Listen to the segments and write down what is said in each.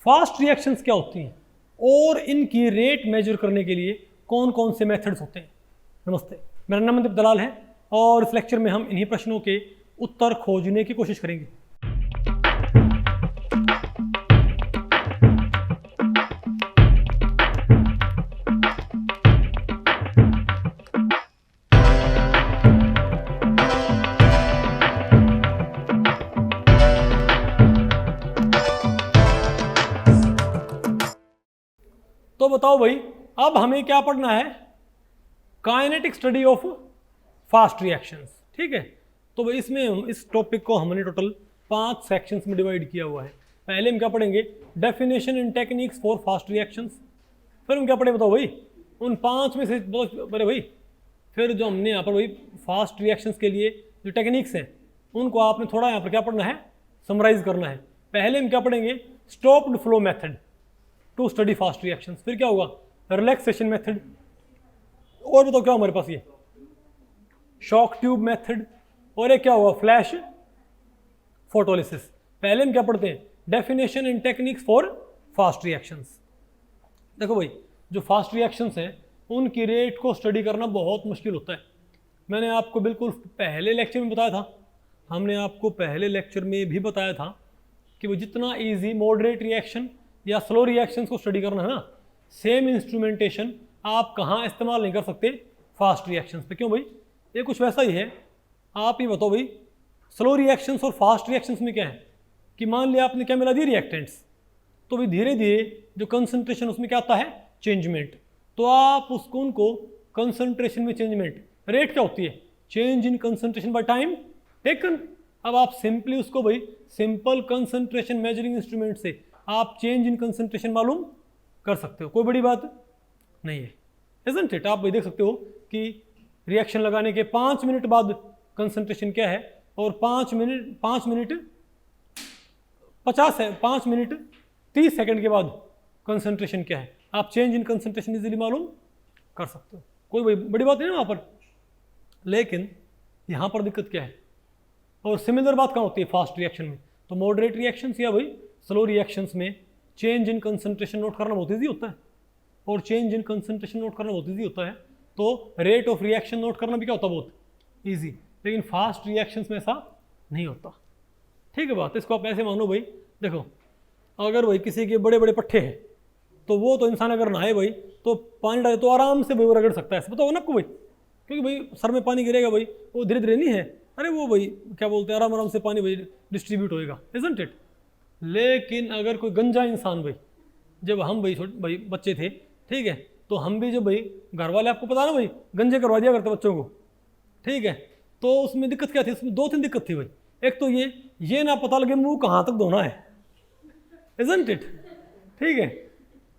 Fast reactions क्या होती हैं और इनकी रेट मेजर करने के लिए कौन कौन से मेथड्स होते हैं। नमस्ते, मेरा नाम मनदीप दलाल है और इस लेक्चर में हम इन्हीं प्रश्नों के उत्तर खोजने की कोशिश करेंगे। तो बताओ भाई, अब हमें क्या पढ़ना है? Kinetic study of fast reactions. ठीक है, तो भाई इसमें इस टॉपिक को हमने टोटल 5 सेक्शंस में डिवाइड किया हुआ है। पहले हम क्या पढ़ेंगे? Definition and techniques for fast reactions. फिर हम क्या पढ़े बताओ भाई? उन 5 में से बोले भाई, फिर जो हमने यहाँ पर भाई फास्ट रिएक्शंस के लिए जो टेक्निक्स हैं उनको आपने थोड़ा यहाँ पर क्या पढ़ना है? समराइज करना है। पहले हम क्या पढ़ेंगे? Stopped flow method to study fast reactions. फिर क्या होगा? Relaxation method. और बताओ क्या हमारे पास? ये शॉक ट्यूब मेथड। और एक क्या होगा? Flash photolysis. पहले हम क्या पढ़ते हैं? Definition and techniques for fast reactions. देखो भाई, जो फास्ट रिएक्शंस हैं उनकी रेट को स्टडी करना बहुत मुश्किल होता है। मैंने आपको बिल्कुल पहले लेक्चर में बताया था, हमने आपको पहले लेक्चर में भी बताया था कि वो जितना ईजी मॉडरेट रिएक्शन या स्लो रिएक्शंस को स्टडी करना है ना, सेम इंस्ट्रूमेंटेशन आप कहाँ इस्तेमाल नहीं कर सकते? फास्ट रिएक्शंस पे। क्यों भाई? ये कुछ वैसा ही है। आप ही बताओ भाई, स्लो रिएक्शंस और फास्ट रिएक्शंस में क्या है कि मान लिया आपने क्या मिला दिए? रिएक्टेंट्स। तो भाई धीरे धीरे जो कंसंट्रेशन उसमें क्या आता है? चेंजमेंट। तो आप उसको उनको कंसंट्रेशन में चेंजमेंट रेट क्या होती है? Change in concentration by time taken. अब आप सिंपली उसको भाई सिंपल कंसंट्रेशन मेजरिंग इंस्ट्रूमेंट से आप चेंज इन कंसंट्रेशन मालूम कर सकते हो, कोई बड़ी बात नहीं है, इज़न्ट इट? आप भाई देख सकते हो कि रिएक्शन लगाने के 5 मिनट बाद कंसंट्रेशन क्या है और 5 मिनट 30 सेकंड के बाद कंसंट्रेशन क्या है। आप चेंज इन कंसंट्रेशन इजीली मालूम कर सकते हो, कोई बड़ी बात नहीं है वहाँ पर। लेकिन यहाँ पर दिक्कत क्या है? और सिमिलर बात कहाँ होती है फास्ट रिएक्शन में? तो मॉडरेट रिएक्शंस या भाई स्लो रिएक्शंस में चेंज इन कंसंट्रेशन नोट करना बहुत ईजी होता है, और चेंज इन कंसंट्रेशन नोट करना बहुत ईजी होता है, तो रेट ऑफ रिएक्शन नोट करना भी क्या होता है? बहुत ईजी। लेकिन फास्ट रिएक्शंस में ऐसा नहीं होता। ठीक है बात? इसको आप ऐसे मानो भाई, देखो अगर भाई किसी के बड़े बड़े पट्टे हैं तो वो तो इंसान अगर नहाए भाई तो पानी डाले तो आराम से भाई वो रगड़ सकता है, ऐसा पता होगा ना आपको भाई? क्योंकि भाई सर में पानी गिरेगा भाई, वो धीरे धीरे नहीं है, अरे वो भाई क्या बोलते हैं, आराम आराम से पानी भाई डिस्ट्रीब्यूट होएगा, इज़न्ट इट? लेकिन अगर कोई गंजा इंसान भाई, जब हम भाई बच्चे थे, ठीक है, तो हम भी जब भाई घर वाले, आपको पता ना भाई, गंजे करवा दिया करते बच्चों को, ठीक है, तो उसमें दिक्कत क्या थी? उसमें 2-3 दिक्कत थी भाई। एक तो ये ना पता लगे मुंह कहाँ तक धोना है, इज़न्ट इट? ठीक है।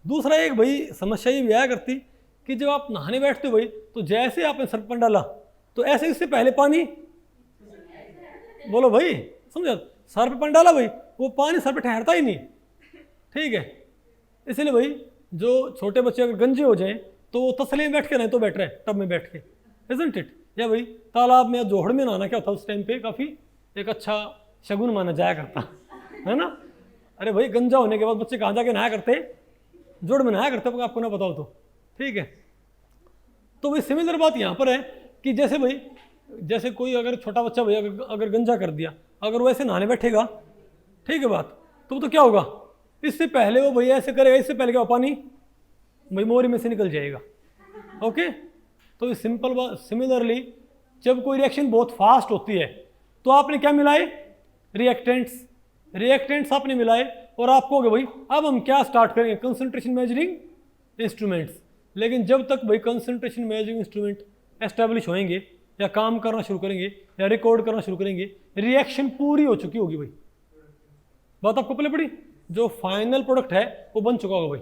दूसरा एक भाई समस्या ये भी आया करती कि जब आप नहाने बैठते हो भाई, तो जैसे आपने सर पर डाला तो ऐसे इससे पहले पानी, बोलो भाई समझो, सर पे पानी डाला भाई, वो पानी सर पे ठहरता ही नहीं, ठीक है। इसलिए भाई जो छोटे बच्चे अगर गंजे हो जाएं तो वो तसले में बैठ के नहीं तो बैठ रहे टब में बैठ के, इज़न्ट इट? या भाई तालाब में या जोहड़ में नहाना क्या होता उस टाइम पे काफ़ी एक अच्छा शगुन माना जाया करता है ना। अरे भाई गंजा होने के बाद बच्चे कहाँ जाके नहाया करते? जोड़ में नहाया करते, आपको ना बताओ तो, ठीक है। तो भाई सिमिलर बात यहाँ पर है कि जैसे भाई, जैसे कोई अगर छोटा बच्चा भाई अगर गंजा कर दिया, अगर वो ऐसे नहाने बैठेगा, ठीक है बात, तो क्या होगा? इससे पहले वो भैया ऐसे करेगा, इससे पहले क्या पानी भाई मोरी में से निकल जाएगा। ओके, तो सिंपल बात। सिमिलरली जब कोई रिएक्शन बहुत फास्ट होती है तो आपने क्या मिलाए? रिएक्टेंट्स आपने मिलाए, और आपको हो भाई अब हम क्या स्टार्ट करेंगे? Concentration measuring instruments. लेकिन जब तक भाई कंसंट्रेशन मेजरिंग इंस्ट्रूमेंट एस्टेब्लिश होएंगे या काम करना शुरू करेंगे या रिकॉर्ड करना शुरू करेंगे, रिएक्शन पूरी हो चुकी होगी भाई। बात आपको पहले पड़ी? जो फाइनल प्रोडक्ट है वो बन चुका होगा भाई,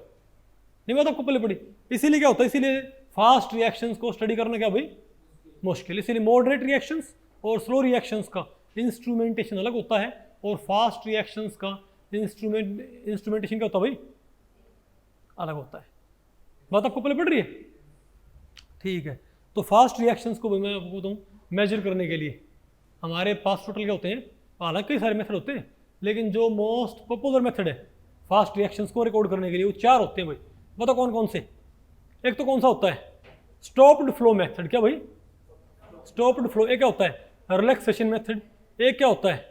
नहीं बात आपको पहले पड़ी? इसीलिए क्या होता है, इसीलिए फास्ट रिएक्शंस को स्टडी करना क्या भाई मुश्किल। इसीलिए मॉडरेट रिएक्शंस और स्लो रिएक्शंस का इंस्ट्रूमेंटेशन अलग होता है, और फास्ट रिएक्शंस का इंस्ट्रूमेंटेशन क्या होता है भाई अलग होता है। बात आपको पहले पड़ रही है? ठीक है। तो फास्ट रिएक्शंस को भाई मैं आपको बताऊँ मेजर करने के लिए हमारे पास टोटल क्या होते हैं? हालांकि कई सारे मेथड होते हैं, लेकिन जो मोस्ट पॉपुलर मेथड है फास्ट रिएक्शंस को रिकॉर्ड करने के लिए वो 4 होते हैं भाई। बताओ कौन कौन से। एक तो कौन सा होता है, स्टॉप्ड फ्लो मेथड। क्या भाई, स्टॉप्ड फ्लो। एक क्या होता है, रिलैक्सेशन मेथड। एक क्या होता है,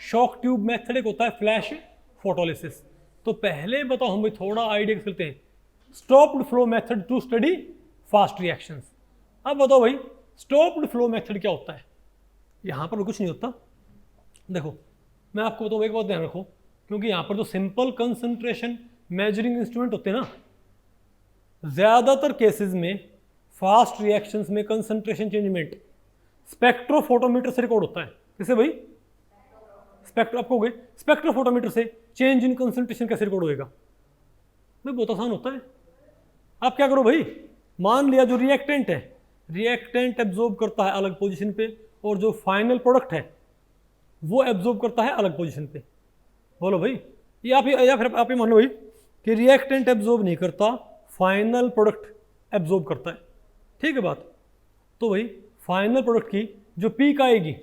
शॉक ट्यूब मेथड। एक होता है फ्लैश फोटोलिसिस। तो पहले बताओ हम भाई थोड़ा आइडिया करते हैं, stopped flow method to study fast reactions. अब बताओ भाई स्टॉप्ड फ्लो मेथड क्या होता है। यहां पर कुछ नहीं होता। देखो मैं आपको बताऊँ, एक बात ध्यान रखो, क्योंकि यहां पर जो सिंपल कंसंट्रेशन मेजरिंग इंस्ट्रूमेंट होते हैं ना, ज्यादातर केसेस में फास्ट रिएक्शंस में कंसंट्रेशन चेंजमेंट स्पेक्ट्रोफोटोमीटर से रिकॉर्ड होता है। किसे भाई, आपको गए स्पेक्ट्रोफोटोमीटर से चेंज इन कंसंट्रेशन कैसे रिकॉर्ड होएगा भाई, बहुत आसान होता है। आप क्या करो भाई, मान लिया जो रिएक्टेंट है, रिएक्टेंट एब्जॉर्ब करता है अलग पोजीशन पे, और जो फाइनल प्रोडक्ट है वो एब्जॉर्ब करता है अलग पोजीशन पे। बोलो भाई, या फिर आप ये मान लो भाई कि रिएक्टेंट एब्जॉर्ब नहीं करता, फाइनल प्रोडक्ट एब्जॉर्ब करता है। ठीक है बात। तो भाई फाइनल प्रोडक्ट की जो पीक आएगी,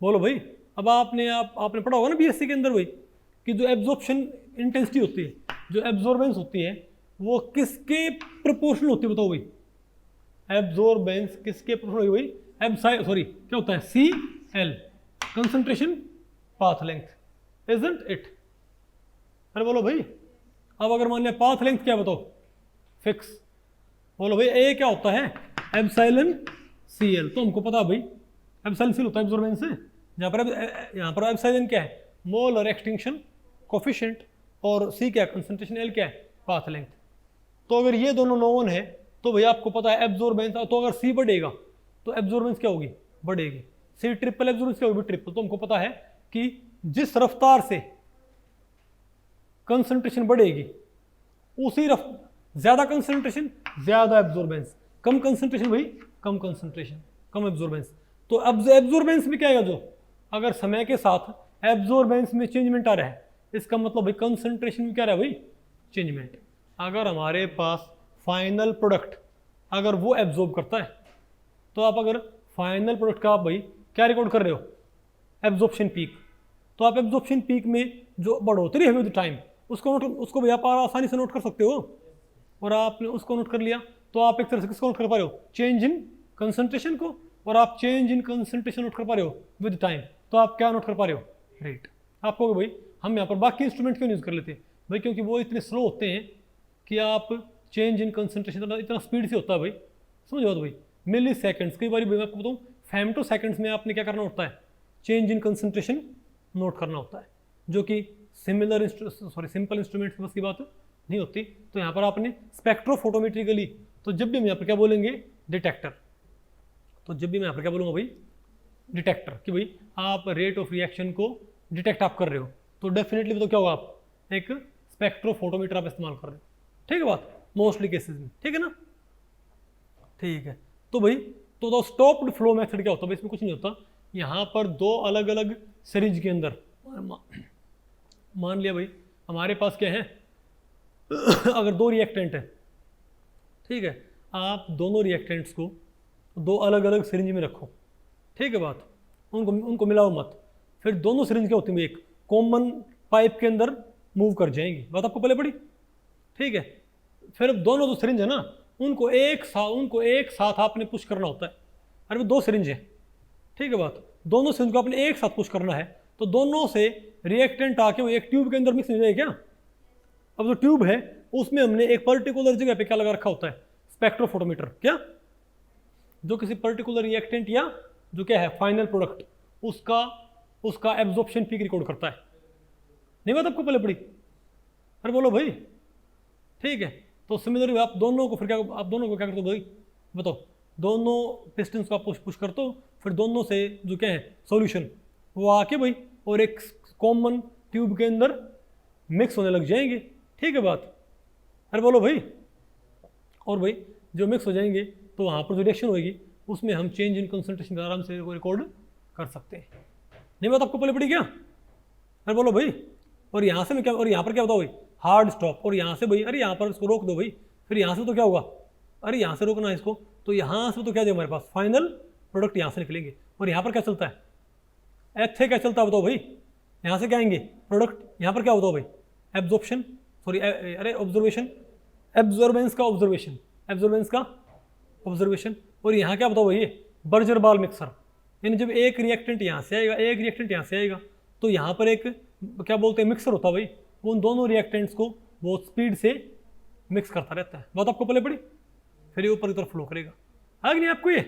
बोलो भाई, अब आपने पढ़ा होगा ना बीएससी के अंदर भाई कि जो एब्जॉर्प्शन इंटेंसिटी होती है, जो एब्जॉर्बेंस होती है, वो किसके प्रोपोर्शनल होती है बताओ भाई। एब्जॉर्बेंस किसके प्रोपोर्शनल होगी भाई, क्या होता है, CL, concentration path length, isn't it. अरे बोलो भाई, अब अगर मान लिया पाथ लेंथ क्या बताओ, फिक्स। बोलो भाई ए क्या होता है, एप्सिलॉन CL। तो हमको पता भाई एप्सिलॉन CL होता है एब्जॉर्बेंस से। यहाँ पर एप्सिलॉन क्या है, मोलर एक्सटिंक्शन कोफिशिएंट, और C क्या है, कंसंट्रेशन, L क्या है, पाथ लेंथ। तो अगर ये दोनों नोन है तो भाई आपको पता है एब्जॉर्बेंस। तो अगर C बढ़ेगा तो एब्जॉर्बेंस क्या होगी, बढ़ेगी। C ट्रिपल एब्जॉर्बेंस क्या होगी, ट्रिपल। तो हमको पता है कि जिस रफ्तार से कंसंट्रेशन बढ़ेगी उसी ज्यादा कंसंट्रेशन ज्यादा एब्जॉर्बेंस, कम कंसंट्रेशन भाई कम कंसंट्रेशन कम एब्जॉर्बेंस। तो अब एब्जॉर्बेंस में क्या आएगा, जो अगर समय के साथ एब्जॉर्बेंस में चेंजमेंट आ रहा है, इसका मतलब भाई कंसंट्रेशन में क्या रहा है भाई, चेंजमेंट। अगर हमारे पास फाइनल प्रोडक्ट अगर वो एब्जॉर्ब करता है, तो आप अगर फाइनल प्रोडक्ट का आप भाई क्या रिकॉर्ड कर रहे हो, एब्जॉर्प्शन पीक। तो आप एब्जॉर्प्शन पीक में जो बढ़ोतरी है विद टाइम, उसको भी आप आसानी से नोट कर सकते हो। और आपने उसको नोट कर लिया तो आप एक तरह से किसको नोट कर पा रहे हो, चेंज इन कंसंट्रेशन को। और आप चेंज इन कंसंट्रेशन नोट कर पा रहे हो विद टाइम, तो आप क्या नोट कर पा रहे हो, रेट। आप कहोगे भाई हम यहाँ पर बाकी इंस्ट्रूमेंट क्यों यूज़ कर लेते हैं भाई, क्योंकि वो इतने स्लो होते हैं कि आप चेंज इन कंसंट्रेशन इतना स्पीड से होता है भाई, समझ बात भाई, मिली सेकेंड्स। कई बार मैं आपको बताऊँ फेम्टो सेकेंड्स में आपने क्या करना होता है, चेंज इन कंसंट्रेशन नोट करना होता है, जो कि सिंपल इंस्ट्रूमेंट्स बस की बात नहीं होती। तो यहाँ पर आपने स्पेक्ट्रोफोटोमेट्रिकली, तो जब भी हम यहाँ पर क्या बोलेंगे, डिटेक्टर। तो जब भी मैं यहाँ पर क्या बोलूँगा भाई, डिटेक्टर, कि भाई आप रेट ऑफ रिएक्शन को डिटेक्ट आप कर रहे हो, तो डेफिनेटली तो क्या होगा, आप एक स्पेक्ट्रोफोटोमीटर आप इस्तेमाल कर रहे हो। ठीक है बात, मोस्टली केसेस में, ठीक है ना। ठीक है, तो भाई तो स्टॉप्ड फ्लो मेथड क्या होता है भाई, इसमें कुछ नहीं होता। यहाँ पर दो अलग अलग सिरिंज के अंदर मान लिया भाई हमारे पास क्या है अगर दो रिएक्टेंट है, ठीक है, आप दोनों रिएक्टेंट्स को दो अलग अलग सिरिंज में रखो, ठीक है बात, उनको मिलाओ मत। फिर दोनों सिरिंज क्या होती है, एक कॉमन पाइप के अंदर मूव कर जाएंगी, बात आपको पहले पड़ी, ठीक है। फिर दोनों जो सिरिंज है ना, उनको एक साथ आपने पुश करना होता है। अरे दो सिरिंज है, ठीक है बात, दोनों सिरिंज को आपने एक साथ पुश करना है, तो दोनों से रिएक्टेंट आके वो एक ट्यूब के अंदर मिक्स हो जाएगा क्या। अब जो ट्यूब है उसमें हमने एक पर्टिकुलर जगह पे क्या लगा रखा होता है, स्पेक्ट्रोफोटोमीटर। क्या, जो किसी पर्टिकुलर रिएक्टेंट या जो क्या है फाइनल प्रोडक्ट, उसका एब्जॉर्प्शन पीक रिकॉर्ड करता है। नहीं बात आपको पहले पड़ी, अरे बोलो भाई, ठीक है। तो सिमिलरली आप दोनों को क्या करते हो भाई, बताओ, दोनों पिस्टन्स को आप पुश कर दो, फिर दोनों से जो क्या है सॉल्यूशन वो आके भाई और एक कॉमन ट्यूब के अंदर मिक्स होने लग जाएंगे, ठीक है बात। अरे बोलो भाई, और भाई जो मिक्स हो जाएंगे तो वहाँ पर जो रिएक्शन होगी उसमें हम चेंज इन कंसंट्रेशन आराम से रिकॉर्ड कर सकते हैं। नहीं बात आपको पहले पड़ी क्या, अरे बोलो भाई। और यहाँ से मैं क्या, और यहाँ पर क्या बताओ भाई, हार्ड स्टॉप। और यहाँ से भाई, अरे यहाँ पर इसको रोक दो भाई, फिर यहाँ से तो क्या होगा, अरे यहाँ से रोकना है इसको, तो यहाँ से तो क्या जाए हमारे पास फाइनल प्रोडक्ट यहाँ से निकलेंगे। और यहाँ पर क्या चलता है, एथे क्या चलता है बताओ भाई, यहाँ से क्या आएंगे प्रोडक्ट, यहाँ पर क्या होता है भाई एब्जॉर्प्शन, सॉरी अरे ऑब्जर्वेशन, एब्जॉर्बेंस का ऑब्जर्वेशन, एब्जॉर्बेंस का ऑब्जर्वेशन। और यहाँ क्या बताओ भाई बर्जर बाल मिक्सर, यानी जब एक रिएक्टेंट यहाँ से आएगा एक रिएक्टेंट यहाँ से आएगा तो यहाँ पर एक क्या बोलते हैं मिक्सर होता है भाई, वो उन दोनों रिएक्टेंट्स को बहुत स्पीड से मिक्स करता रहता है। बात आपको पहले पड़ी, फिर ये ऊपर की तरफ फ्लो करेगा। आगे नहीं आपको ये,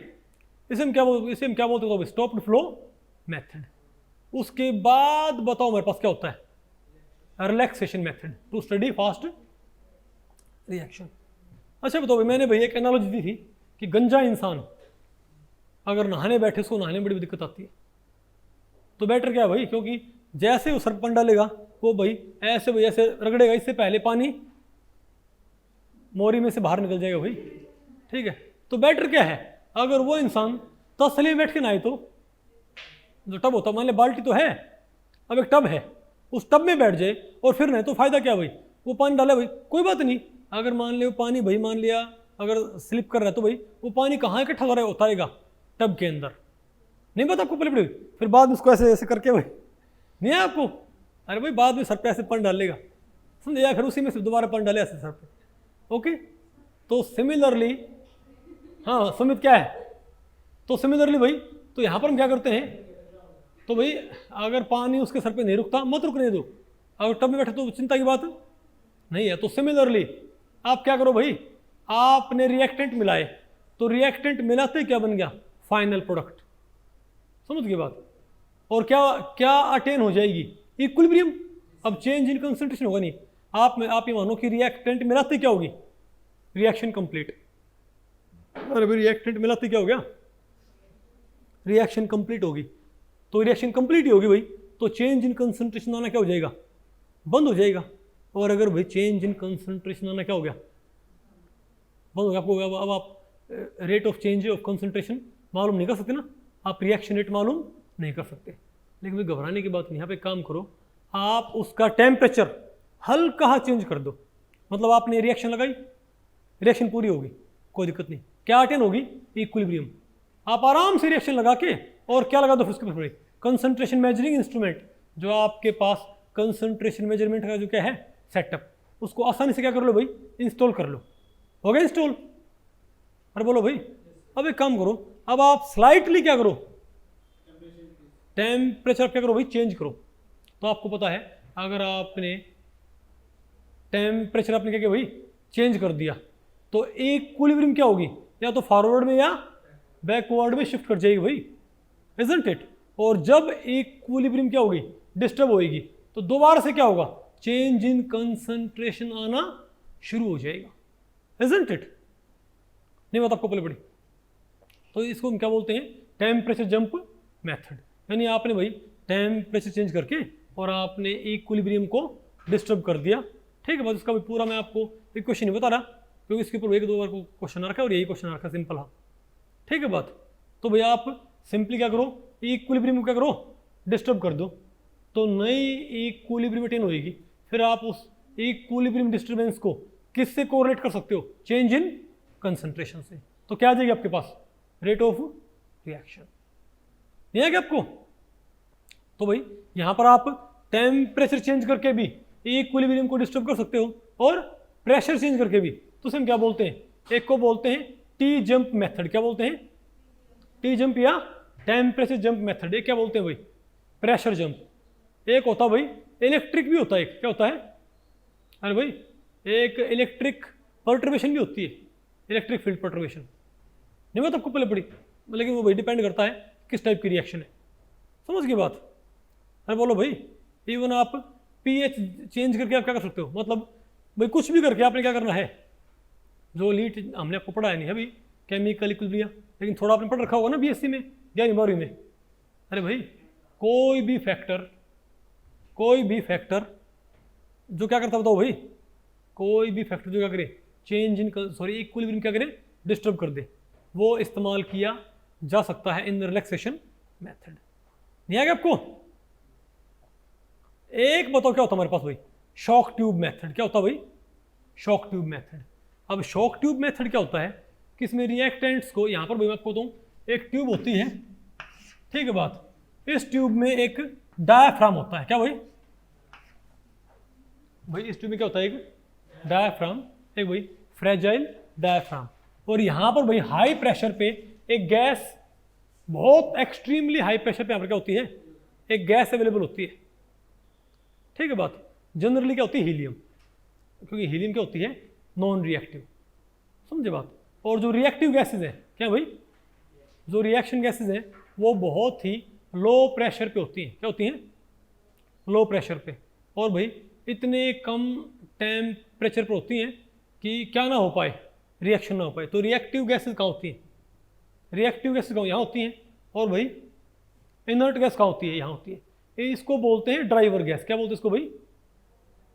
इसे हम क्या बोलते हैं स्टॉप्ड फ्लो मेथड। उसके बाद बताओ मेरे पास क्या होता है relaxation method to study fast reaction. अच्छा बताओ भाई, मैंने भाई एक एनालॉजी दी थी कि गंजा इंसान अगर नहाने बैठे उसको नहाने में बड़ी दिक्कत आती है, तो बेटर क्या है भाई, क्योंकि जैसे वो सरपन डालेगा वो भाई ऐसे रगड़ेगा, इससे पहले पानी मोरी में से बाहर निकल जाएगा भाई, ठीक है। तो बेटर क्या है, अगर वो इंसान तसली में बैठ के नहाए, तो जो टब होता है मान लिया बाल्टी तो है, अब एक टब है, उस टब में बैठ जाए और फिर नहाए तो फायदा क्या भाई, वो पानी डाले भाई कोई बात नहीं, अगर मान लिया पानी भाई मान लिया अगर स्लिप कर रहा है तो भाई वो पानी कहाँ इकट्ठा होता रहेगा टब के अंदर, नहीं पता आपको पहले फिर बाद में उसको ऐसे ऐसे करके भाई नहीं है आपको, अरे भाई बाद में सर पे ऐसे पानी डालेगा समझे, या फिर उसी में से दोबारा पानी डाले ऐसे सर पे, ओके। तो सिमिलरली हाँ सुमित क्या है, तो सिमिलरली भाई तो यहाँ पर हम क्या करते हैं, तो भाई अगर पानी उसके सर पे नहीं रुकता मत रुकने दो, अगर टब में बैठे तो चिंता की बात नहीं है। तो सिमिलरली आप क्या करो भाई, आपने रिएक्टेंट मिलाए, तो रिएक्टेंट मिलाते क्या बन गया फाइनल प्रोडक्ट, समझ गए बात। और क्या क्या अटेन हो जाएगी इक्विलिब्रियम, अब चेंज इन कंसंट्रेशन होगा नहीं, आप ये मानो कि रिएक्टेंट मिलाते क्या होगी रिएक्शन कंप्लीट, अरे भाई रिएक्टेंट मिलाते क्या हो गया रिएक्शन कंप्लीट होगी, तो रिएक्शन कंप्लीट ही होगी भाई, तो चेंज इन कंसंट्रेशन आना क्या हो जाएगा बंद हो जाएगा। और अगर भाई चेंज इन कंसंट्रेशन आना क्या हो गया बंद हो गया, आपको अब आप rate of change of concentration मालूम नहीं कर सकते ना, आप रिएक्शन रेट मालूम नहीं कर सकते। लेकिन भाई घबराने की बात नहीं, यहाँ पे काम करो, आप उसका टेम्परेचर हल्का चेंज कर दो, मतलब आपने रिएक्शन लगाई, रिएक्शन पूरी होगी कोई दिक्कत नहीं, क्या अटेन होगी इक्विलिब्रियम, आप आराम से रिएक्शन लगा के और क्या लगा दो फिर उसके ऊपर कंसंट्रेशन मेजरिंग इंस्ट्रूमेंट, जो आपके पास कंसंट्रेशन मेजरमेंट का जो क्या है सेटअप, उसको आसानी से क्या कर लो भाई इंस्टॉल कर लो, हो गया इंस्टॉल। अरे बोलो भाई, अब एक काम करो, अब आप स्लाइटली क्या करो टेम्परेचर क्या करो भाई चेंज करो। तो आपको पता है अगर आपने टेम्परेचर आपने क्या किया भाई चेंज कर दिया, तो इक्विलिब्रियम क्या होगी, या तो फॉरवर्ड में या बैकवर्ड में शिफ्ट कर जाएगी भाई, इजंट इट। और जब इक्विलिब्रियम क्या होगी डिस्टर्ब होएगी, तो दोबारा से क्या होगा चेंज इन कंसंट्रेशन आना शुरू हो जाएगा, इजंट इट। नहीं बात आपको पहले पड़ी, तो इसको हम क्या बोलते हैं टेम्परेचर जंप मेथड, यानी आपने भाई टेम्परेचर चेंज करके और आपने इक्विलिब्रियम को डिस्टर्ब कर दिया, ठीक है। बस उसका भी पूरा मैं आपको इक्वेशन नहीं बता रहा, क्योंकि इसके ऊपर एक दो बार को क्वेश्चन आ रखा है और यही क्वेश्चन आ रखा है सिंपल, हाँ ठीक है बात। तो भैया आप सिंपली क्या करो इक्विलिब्रियम को क्या करो डिस्टर्ब कर दो, तो नई इक्विलिब्रियम अटेन होगी, फिर आप उस इक्विलिब्रियम डिस्टर्बेंस को किससे कोरिलेट कर सकते हो चेंज इन कंसंट्रेशन से, तो क्या आ जाएगी आपके पास रेट ऑफ रिएक्शन, नहीं है क्या आपको। तो भाई यहां पर आप टेम्परेचर चेंज करके भी इक्विलिब्रियम को डिस्टर्ब कर सकते हो और प्रेशर चेंज करके भी, तो हम क्या बोलते हैं, एक को बोलते हैं टी जंप मेथड, क्या बोलते हैं टी जंप या टेम्परेचर जंप मेथड, एक क्या बोलते हैं भाई प्रेशर जंप, एक होता है भाई इलेक्ट्रिक भी होता है, एक क्या होता है अरे भाई एक इलेक्ट्रिक पर्टर्बेशन भी होती है, इलेक्ट्रिक फील्ड पर्टर्बेशन, नहीं बात आपको पहले पड़ी, लेकिन वो भाई डिपेंड करता है किस टाइप की रिएक्शन है, समझ गई बात। अरे बोलो भाई इवन आप पीएच चेंज करके आप क्या कर सकते हो, मतलब भाई कुछ भी करके आपने क्या करना है, जो लीट हमने आपको पढ़ाया नहीं है अभी केमिकल इक्विलिब्रियम, लेकिन थोड़ा आपने पढ़ रखा होगा ना बीएससी में या 12वीं में। अरे भाई कोई भी फैक्टर जो क्या करता बताओ भाई, कोई भी फैक्टर जो क्या करे चेंज इन इक्विलिब्रियम क्या करे डिस्टर्ब कर दे, वो इस्तेमाल किया जा सकता है इन रिलैक्सेशन मेथड। नहीं आ गया आपको। एक बताओ क्या होता है हमारे पास भाई शॉक ट्यूब मेथड, क्या होता है भाई शॉक ट्यूब मेथड। अब शॉक ट्यूब मेथड क्या होता है कि इसमें रिएक्टेंट्स को यहाँ पर भाई मैं आपको बताऊँ एक ट्यूब होती है, ठीक है बात, इस ट्यूब में एक डायाफ्राम होता है। क्या भाई? भाई इस ट्यूब में क्या होता है? एक डायाफ्राम, एक भाई फ्रेजाइल डायाफ्राम। और यहाँ पर भाई हाई प्रेशर पे एक गैस, बहुत एक्सट्रीमली हाई प्रेशर पे यहाँ पर क्या होती है? एक गैस अवेलेबल होती है। ठीक है बात? जनरली क्या होती है? हीलियम, क्योंकि हीलियम क्या होती है? Non reactive. समझे बात? और जो रिएक्टिव गैसेज हैं, क्या भाई? जो रिएक्शन गैसेज हैं वो बहुत ही लो प्रेशर पे होती हैं। क्या होती हैं? लो प्रेशर पे। और भाई इतने कम टेम्परेचर पर होती हैं कि क्या ना हो पाए? रिएक्शन ना हो पाए। तो रिएक्टिव गैसेज कहाँ होती हैं? रिएक्टिव गैसेज कहाँ? यहाँ होती हैं। और भाई इनर्ट गैस कहाँ होती है? यहाँ होती है। इसको बोलते हैं ड्राइवर गैस। क्या बोलते हैं इसको भाई?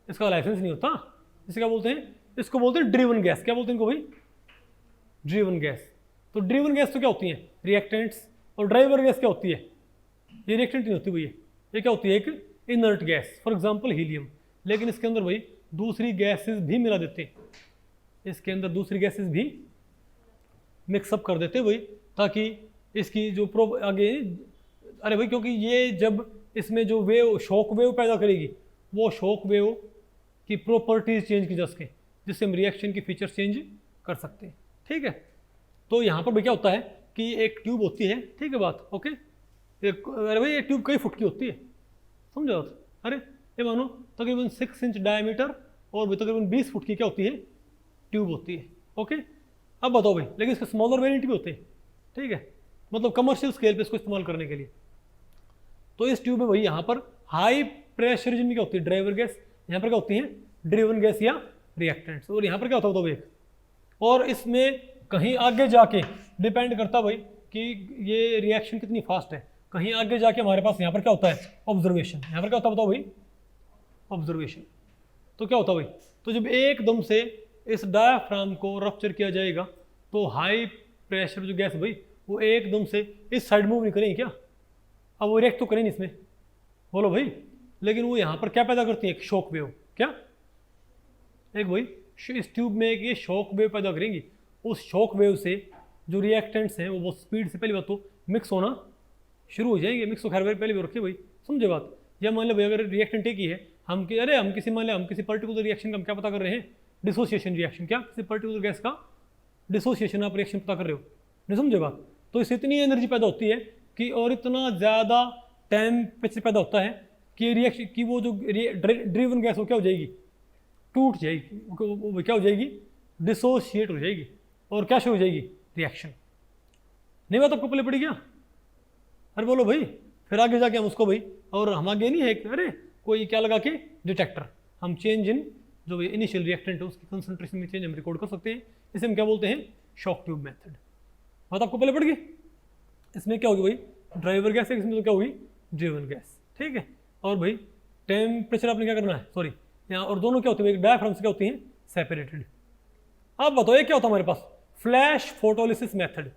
इसका लाइसेंस नहीं होता। इसे क्या बोलते हैं? इसको बोलते हैं ड्रिवन गैस। क्या बोलते हैं इनको भाई? Driven gas. तो ड्रिवन गैस तो क्या होती है? रिएक्टेंट्स। और ड्राइवर गैस क्या होती है? ये रिएक्टेंट नहीं होती भैया, ये क्या होती है? एक inert gas, for example helium. लेकिन इसके अंदर भाई दूसरी गैसेस भी मिला देते हैं, इसके अंदर दूसरी गैसेस भी मिक्सअप कर देते भाई, ताकि इसकी जो आगे, अरे भाई क्योंकि ये जब इसमें जो वेव, शॉक वेव पैदा करेगी, वो शॉक वेव की प्रॉपर्टीज चेंज की जा सके, जिससे हम रिएक्शन की फीचर्स चेंज कर सकते हैं। ठीक है? तो यहाँ पर भाई क्या होता है कि एक ट्यूब होती है। ठीक है बात? ओके। अरे भाई ये ट्यूब कई फुट की होती है, समझो? अरे ये मानो तकरीबन 6 इंच डायमीटर और भी तकरीबन 20 फुट की क्या होती है? ट्यूब होती है। ओके। अब बताओ भाई, लेकिन इसके स्मॉलर वेरिएंट भी होते हैं। ठीक है? मतलब कमर्शियल स्केल पे इसको इस्तेमाल करने के लिए। तो इस ट्यूब में भाई यहाँ पर हाई प्रेशर रीजन में क्या होती है? Driver gas. यहाँ पर क्या होती है? ड्रिवन गैस या रिएक्टेंट्स। और यहाँ पर क्या होता है एक, और इसमें कहीं आगे जाके डिपेंड करता भाई कि ये रिएक्शन कितनी फास्ट है। कहीं आगे जाके हमारे पास यहाँ पर क्या होता है? ऑब्जर्वेशन। यहाँ पर क्या होता है बताओ भाई? ऑब्जर्वेशन। तो क्या होता है भाई? तो जब एकदम से इस डायाफ्राम को रप्चर किया जाएगा तो हाई प्रेशर जो गैस है भाई वो एकदम से इस साइड मूव नहीं करेंगे क्या? अब वो रिएक्ट तो करेंगे इसमें, बोलो भाई, लेकिन वो यहाँ पर क्या पैदा करती है? एक शॉक वेव। क्या? एक भाई इस ट्यूब में एक ये शॉक वेव पैदा करेंगी। उस शॉक वेव से जो रिएक्टेंट्स हैं वो स्पीड से पहली बात तो मिक्स होना शुरू हो जाएंगे। मिक्स तो खैर पहले भी रखिए भाई, समझे बात? या मान लो भाई अगर रिएक्टेंट एक ही है, हम किसी मान लिया हम किसी पर्टिकुलर रिएक्शन का हम क्या पता कर रहे हैं? Dissociation reaction. क्या? किसी पर्टिकुलर गैस का डिसोसिएशन आप रिएक्शन पता कर रहे हो, नहीं समझे बात? तो इससे इतनी एनर्जी पैदा होती है कि, और इतना ज़्यादा टेम्परेचर पैदा होता है कि रिएक्शन की वो जो ड्रिवन गैस वो क्या हो जाएगी? टूट जाएगी। वो क्या हो जाएगी? डिसोशिएट हो जाएगी। और क्या शुरू हो जाएगी? रिएक्शन। नहीं बात आपको पहले पड़ी क्या? अरे बोलो भाई। फिर आगे जाके हम उसको भाई, और हम आगे नहीं है अरे कोई क्या लगा के डिटेक्टर, हम चेंज इन जो इनिशियल रिएक्टेंट है उसकी कंसंट्रेशन में चेंज हम रिकॉर्ड कर सकते हैं। इसे हम क्या बोलते हैं? Shock tube method. बात आपको पहले पड़ गई। इसमें क्या होगी भाई? ड्राइवर गैस है, इसमें तो क्या होगी? Driven gas. ठीक है? और भाई टेम्परेचर आपने क्या करना है? सॉरी यहाँ, और दोनों क्या होते हैं? डायाफ्राम से क्या होती हैं? सेपरेटेड। अब बताओ ये क्या होता है हमारे पास? Flash photolysis method.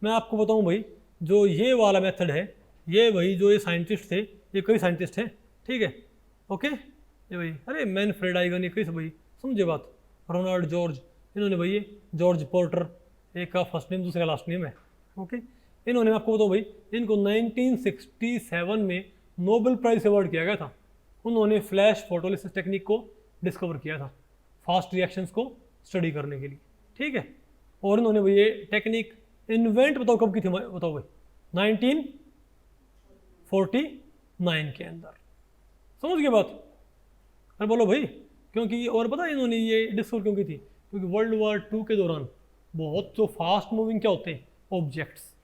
मैं आपको बताऊं भाई, जो ये वाला मेथड है, ये भाई जो ये साइंटिस्ट थे, ये कई साइंटिस्ट हैं। ठीक है? ओके। ये भाई अरे मैनफ्रेड आइगन, ये कई सब भाई, समझे बात? रोनाल्ड जॉर्ज, इन्होंने भाई ये जॉर्ज पोर्टर, एक का फर्स्ट नेम दूसरे का लास्ट नेम है। ओके। इन्होंने आपको बताऊँ भाई, इनको 1967 में नोबेल प्राइज अवार्ड किया गया था। उन्होंने फ्लैश फोटोलिसिस टेक्निक को डिस्कवर किया था फास्ट रिएक्शंस को स्टडी करने के लिए। ठीक है? और इन्होंने भाई ये टेक्निक इन्वेंट बताओ कब की थी? बताओ भाई 1949 के अंदर। समझ गए बात? अरे बोलो भाई, क्योंकि और पता है इन्होंने ये डिस्कवर क्यों की थी? क्योंकि वर्ल्ड वार 2 के दौरान बहुत जो फास्ट मूविंग क्या होते हैं? ऑब्जेक्ट्स।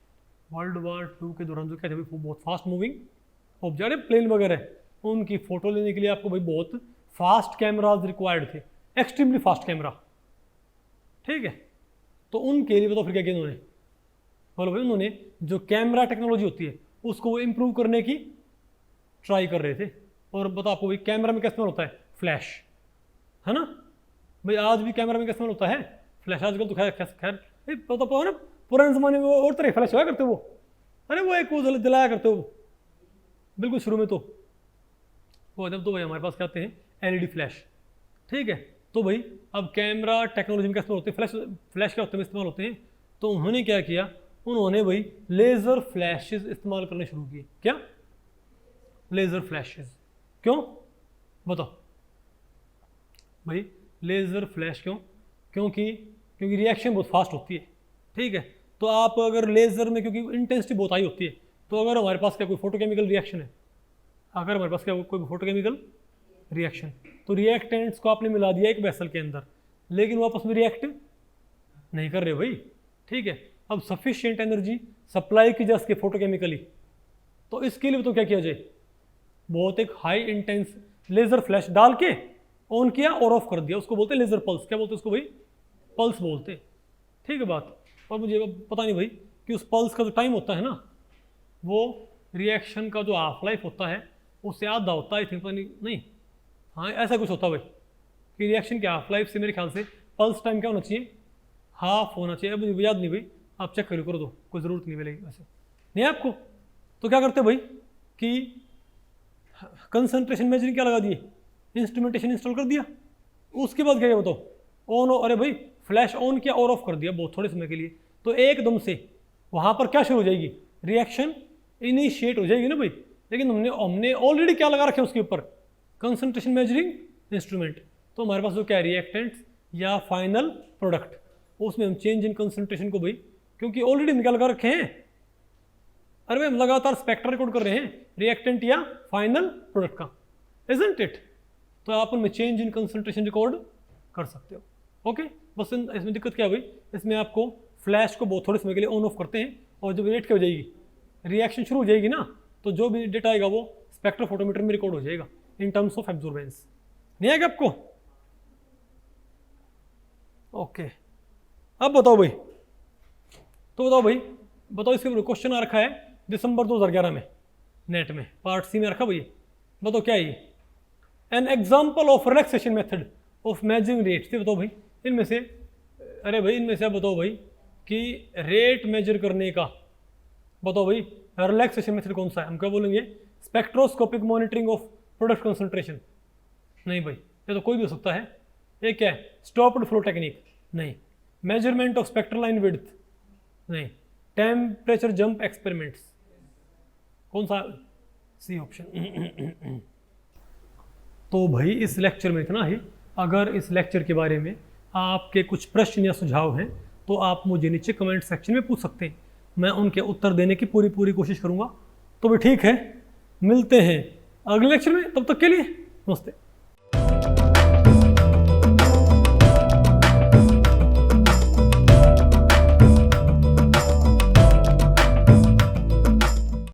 वर्ल्ड वार 2 के दौरान जो क्या थे भाई? बहुत फास्ट मूविंग ऑब्जेक्ट, प्लेन वगैरह, उनकी फोटो लेने के लिए आपको भाई बहुत फास्ट कैमराज रिक्वायर्ड थे, एक्सट्रीमली फास्ट कैमरा। ठीक है? तो उनके लिए बताओ फिर क्या किया इन्होंने? बोलो भाई, उन्होंने जो कैमरा टेक्नोलॉजी होती है उसको इम्प्रूव करने की ट्राई कर रहे थे। और बताओ आपको भाई कैमरा में क्या इस्तेमाल होता है? फ्लैश, है ना भाई? आज भी कैमरा में क्या इस्तेमाल होता है? फ्लैश। आजकल तो खैर पता पाओ ना, पुराने ज़माने में वो और तरह फ्लैश हुआ करते वो, अरे वो एक वो जलाया करते हो बिल्कुल शुरू में। तो वो जब तो भाई हमारे पास क्या आते हैं? LED flash. ठीक है? तो भाई अब कैमरा टेक्नोलॉजी में क्या इस्तेमाल होते हैं? फ्लैश क्या होते हैं? इस्तेमाल होते हैं। तो उन्होंने क्या किया? उन्होंने भाई लेज़र फ्लैशेस इस्तेमाल करने शुरू किए। क्या? Laser flashes. क्यों बताओ भाई, लेजर फ्लैश क्यों? क्योंकि रिएक्शन बहुत फास्ट होती है, ठीक है। तो आप अगर लेजर में, क्योंकि इंटेंसिटी बहुत हाई होती है, तो अगर हमारे पास क्या कोई फोटोकेमिकल रिएक्शन है, अगर हमारे पास क्या कोई फोटोकेमिकल रिएक्शन, तो रिएक्टेंट्स को आपने मिला दिया एक वेसल के अंदर, लेकिन वो आपस में रिएक्ट नहीं कर रहे भाई, ठीक है। अब सफिशिएंट एनर्जी सप्लाई की जा सके फोटोकेमिकली, तो इसके लिए तो क्या किया जाए, बहुत एक हाई इंटेंस लेजर फ्लैश डाल के ऑन किया और ऑफ कर दिया, उसको बोलते हैं लेजर पल्स। क्या बोलते हैं उसको भाई? पल्स बोलते, ठीक है बात। और मुझे पता नहीं भाई कि उस पल्स का जो टाइम होता है ना, वो रिएक्शन का जो हाफ लाइफ होता है उससे आधा होता है, पता नहीं, हाँ ऐसा कुछ होता है भाई कि रिएक्शन के हाफ लाइफ से मेरे ख्याल से पल्स टाइम क्या होना चाहिए, हाफ होना चाहिए। अब मुझे याद नहीं भाई, आप चेक कर दो, कोई ज़रूरत नहीं मिलेगी वैसे, नहीं आपको। तो क्या करते भाई कि कंसंट्रेशन मेजरिंग क्या लगा दिए, इंस्ट्रूमेंटेशन इंस्टॉल कर दिया, उसके बाद क्या है बताओ, ऑन, अरे भाई फ्लैश ऑन किया और ऑफ कर दिया बहुत थोड़े समय के लिए, तो एकदम से वहाँ पर क्या शुरू हो जाएगी, रिएक्शन इनिशिएट हो जाएगी ना भाई। लेकिन हमने ऑलरेडी क्या लगा रखे उसके ऊपर, कंसंट्रेशन मेजरिंग इंस्ट्रूमेंट। तो हमारे पास जो क्या है, रिएक्टेंट्स या फाइनल प्रोडक्ट, उसमें हम चेंज इन कंसंट्रेशन को भाई, क्योंकि ऑलरेडी हम क्या लगा रखे हैं, अरे भाई हम लगातार स्पेक्ट्रा रिकॉर्ड कर रहे हैं रिएक्टेंट या फाइनल प्रोडक्ट का, इजंट इट। तो आप उनमें चेंज इन कंसंट्रेशन रिकॉर्ड कर सकते हो, ओके। बस इसमें दिक्कत क्या है भाई, इसमें आपको फ्लैश को बहुत थोड़े समय के लिए ऑन ऑफ करते हैं, और जब रेट क्या हो जाएगी, रिएक्शन शुरू हो जाएगी ना, तो जो भी डेटा आएगा वो स्पेक्ट्रोफोटोमीटर में रिकॉर्ड हो जाएगा इन टर्म्स ऑफ एब्जॉर्बेंस। नहीं आएगा आपको? ओके, अब बताओ भाई, तो बताओ भाई, बताओ इसके ऊपर क्वेश्चन आ रखा है दिसंबर 2011 में नेट में, पार्ट सी में रखा भाई। बताओ क्या है ये, an example of relaxation method of measuring rate से। बताओ भाई इनमें से, अरे भाई इनमें से आप बताओ भाई कि रेट मेजर करने का, बताओ भाई रिलैक्सेशन मेथड कौन सा है। हम क्या बोलेंगे, spectroscopic monitoring of product concentration, नहीं भाई ये तो कोई भी हो सकता है। एक क्या है, स्टॉप्ड फ्लो टेक्निक, नहीं। Measurement of spectral line width, नहीं। टेम्परेचर जंप एक्सपेरिमेंट्स, कौन सा, सी ऑप्शन। तो भाई इस लेक्चर में इतना ही। अगर इस लेक्चर के बारे में आपके कुछ प्रश्न या सुझाव हैं तो आप मुझे नीचे कमेंट सेक्शन में पूछ सकते हैं, मैं उनके उत्तर देने की पूरी कोशिश करूंगा। तो भी ठीक है, मिलते हैं अगले लेक्चर में, तब तक के लिए नमस्ते।